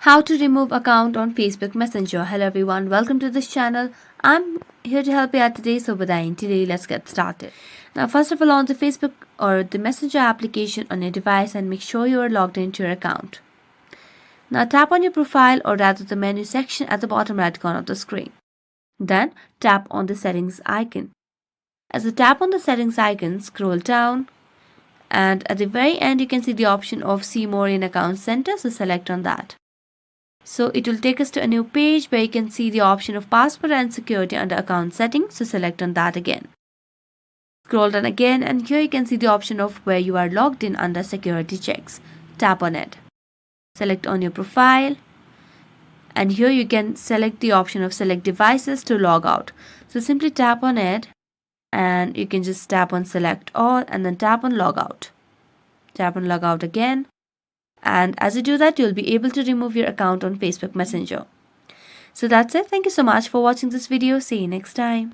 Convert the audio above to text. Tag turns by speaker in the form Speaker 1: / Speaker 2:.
Speaker 1: How to remove account on Facebook Messenger. Hello everyone, welcome to this channel. I'm here to help you out today. So today let's get started. Now first of all, on the Facebook or the Messenger application on your device, and make sure you are logged into your account. Now tap on your profile, or rather the menu section at the bottom right corner of the screen. Then tap on the settings icon. As you tap on the settings icon, scroll down, and at the very end you can see the option of see more in account center, so select on that. So it will take us to a new page where you can see the option of password and security under account settings, so select on that again. Scroll down again, and here you can see the option of where you are logged in under security checks. Tap on it. Select on your profile, and here you can select the option of select devices to log out. So simply tap on it, and you can just tap on select all and then tap on log out. Tap on log out again. And as you do that, you'll be able to remove your account on Facebook Messenger. So that's it. Thank you so much for watching this video. See you next time.